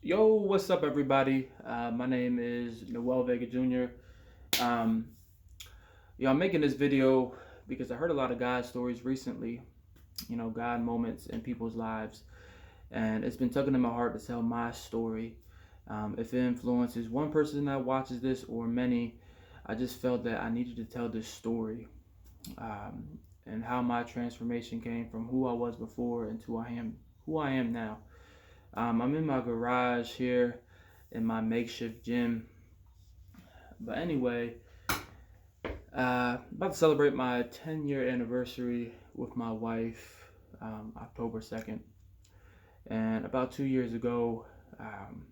Yo, what's up, everybody? My name is Noel Vega Jr. Um, I'm making this video because I heard a lot of God stories recently, God moments in people's lives, and it's been tugging in my heart to tell my story. If it influences one person that watches this or many, I just felt that I needed to tell this story and how my transformation came from who I was before and who I am now. I'm in my garage here in my makeshift gym. But anyway, about to celebrate my 10-year anniversary with my wife, October 2nd. And about 2 years ago, um,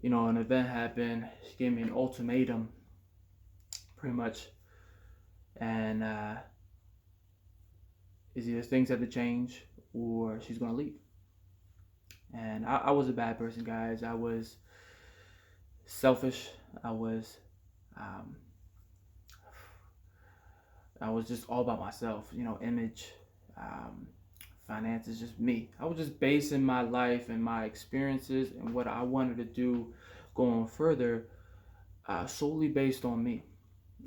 an event happened. She gave me an ultimatum, pretty much. And is either things have to change or she's going to leave. And I was a bad person, guys. I was selfish. I was um, I was just all about myself, image, um, finances, just me. I was just basing my life and my experiences and what I wanted to do going further solely based on me.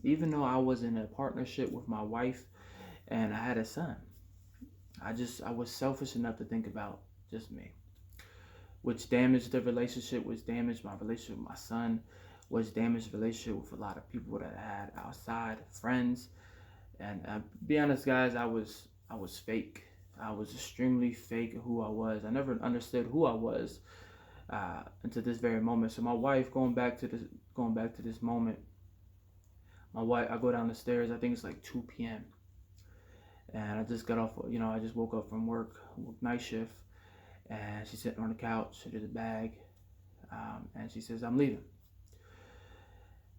Even though I was in a partnership with my wife and I had a son, I was selfish enough to think about just me, which damaged the relationship, which damaged my relationship with my son, which damaged the relationship with a lot of people that I had outside, friends. And be honest, guys, I was fake. I was extremely fake who I was. I never understood who I was until this very moment. So my wife, going back to this moment, my wife, I go down the stairs. I think it's like 2 p.m. And I just got off. I just woke up from work night shift, and she's sitting on the couch. There's a bag, and she says, "I'm leaving."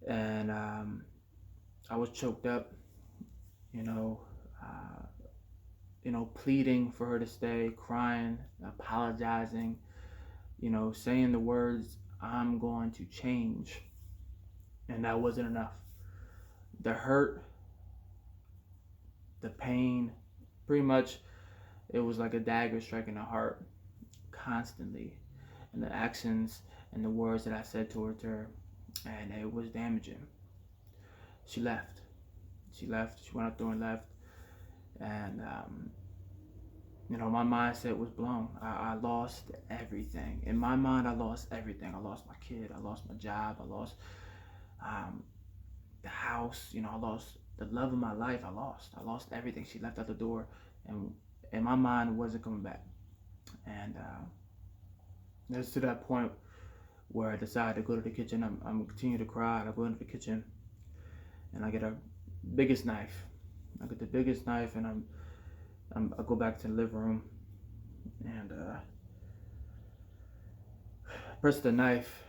And I was choked up, you know. Uh, pleading for her to stay, crying, apologizing, saying the words, "I'm going to change." And that wasn't enough. The hurt, the pain, pretty much, it was like a dagger striking the heart constantly. And the actions and the words that I said towards her, and it was damaging. She left. She left. She went up there and left. And my mindset was blown. I lost everything. In my mind, I lost everything. I lost my kid. I lost my job. I lost um, the house. I lost the love of my life. I lost everything. She left out the door, and in my mind, it wasn't coming back. And it's to that point where I decided to go to the kitchen. I'm continue to cry. I go into the kitchen, and I get a biggest knife. I get the biggest knife, and I go back to the living room, and press the knife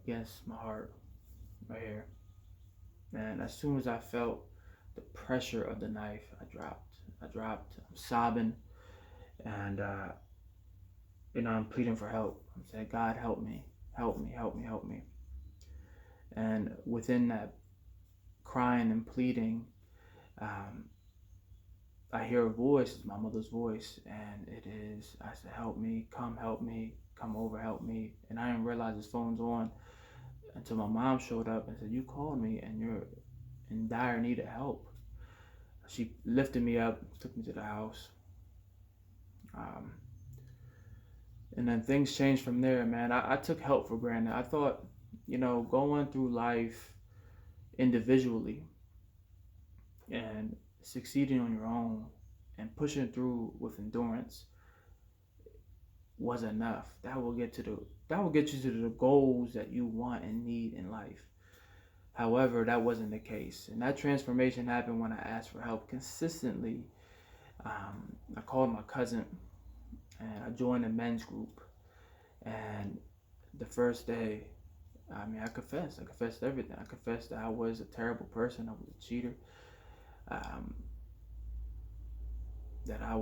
against my heart right here. And as soon as I felt the pressure of the knife, I dropped. I'm sobbing, and I'm pleading for help. I'm saying, "God, help me, help me, help me, help me." And within that crying and pleading, um, I hear a voice. It's my mother's voice, and it is. I said, "Help me, come over, help me." And I didn't realize his phone's on until my mom showed up and said, "You called me, and you're in dire need of help." She lifted me up, took me to the house, um, and then things changed from there, man. I took help for granted. I thought, going through life individually and succeeding on your own and pushing through with endurance was enough. That will get you to the goals that you want and need in life. However, that wasn't the case, and that transformation happened when I asked for help consistently. I called my cousin and I joined a men's group. And the first day, I confessed. I confessed everything. I confessed that I was a terrible person. I was a cheater. Um, that I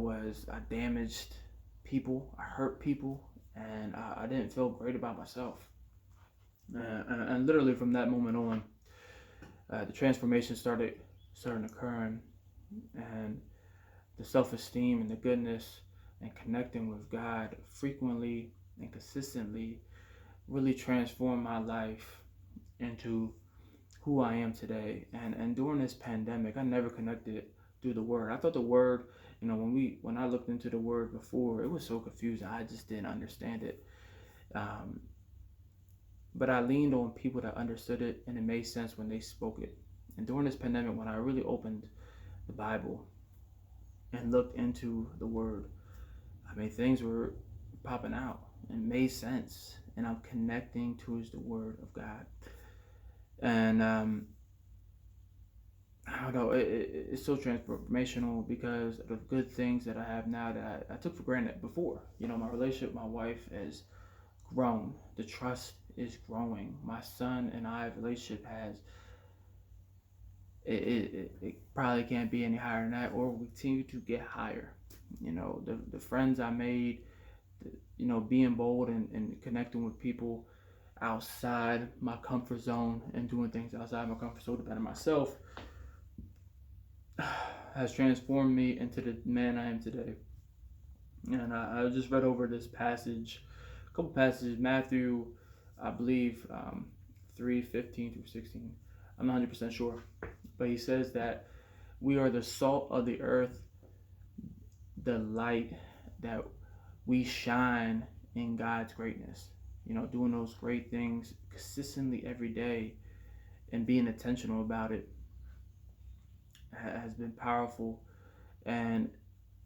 damaged people. I hurt people, and I didn't feel great about myself. And literally from that moment on, the transformation started occurring, and the self-esteem and the goodness and connecting with God frequently. and consistently really transformed my life into who I am today. And during this pandemic, I never connected through the word. I thought the word, when I looked into the word before, it was so confusing. I just didn't understand it. Um, but I leaned on people that understood it, and it made sense when they spoke it. And during this pandemic, when I really opened the Bible and looked into the word, I mean, things were popping out and made sense. And I'm connecting towards the word of God. And I don't know, it's so transformational because of the good things that I have now that I took for granted before. My relationship with my wife has grown. The trust is growing. My son and I relationship has it probably can't be any higher than that, or we continue to get higher. The friends I made, being bold and connecting with people outside my comfort zone and doing things outside my comfort zone to better myself has transformed me into the man I am today. And I just read over this passage, a couple passages, Matthew, I believe, 3:15 through 16. I'm not 100% sure. But he says that we are the salt of the earth, the light that we shine in God's greatness. Doing those great things consistently every day and being intentional about it has been powerful. And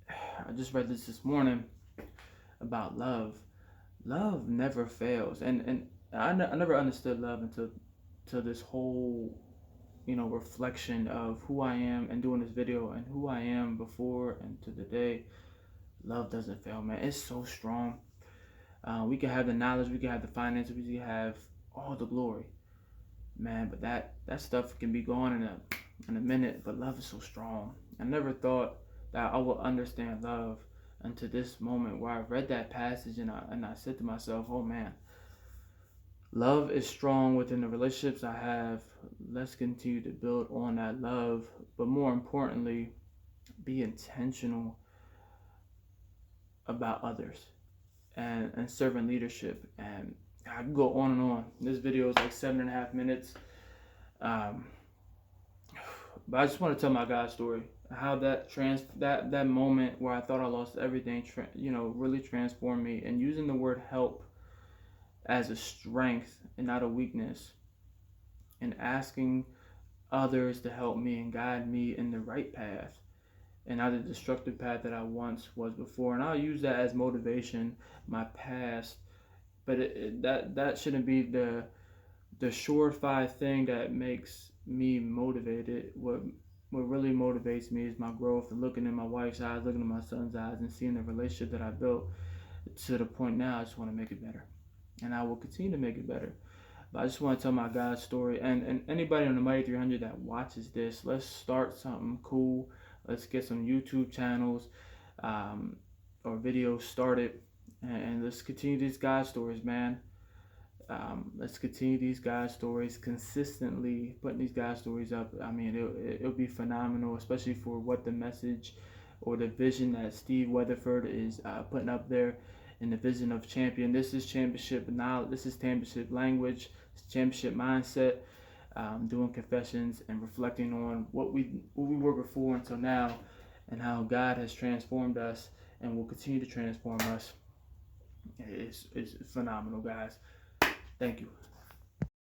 I just read this morning about love. Love never fails, and I never understood love until this whole reflection of who I am and doing this video and who I am before and to the day. Love doesn't fail, man. It's so strong. We can have the knowledge, we can have the finances, we can have all the glory, man. But that stuff can be gone in a minute. But love is so strong. I never thought that I would understand love until this moment where I read that passage and I said to myself, oh man, love is strong within the relationships I have. Let's continue to build on that love, but more importantly, be intentional about others and servant leadership. And I can go on and on. This video is like 7.5 minutes. But I just want to tell my God story. How that moment where I thought I lost everything, really transformed me. And using the word help as a strength and not a weakness, and asking others to help me and guide me in the right path and not the destructive path that I once was before. And I'll use that as motivation, my past, but that shouldn't be the surefire thing that makes me motivated. What really motivates me is my growth and looking in my wife's eyes, looking in my son's eyes, and seeing the relationship that I built to the point now I just want to make it better. And I will continue to make it better. But I just want to tell my God story. And anybody on the Mighty 300 that watches this, let's start something cool. Let's get some YouTube channels or videos started. And let's continue these God stories, man. Let's continue these God stories consistently, putting these God stories up. I mean, it'll be phenomenal, especially for what the message or the vision that Steve Weatherford is putting up there in the vision of champion. This is championship knowledge. This is championship language. It's championship mindset. Doing confessions and reflecting on what we were before until now, and how God has transformed us and will continue to transform us. It's phenomenal, guys. Thank you.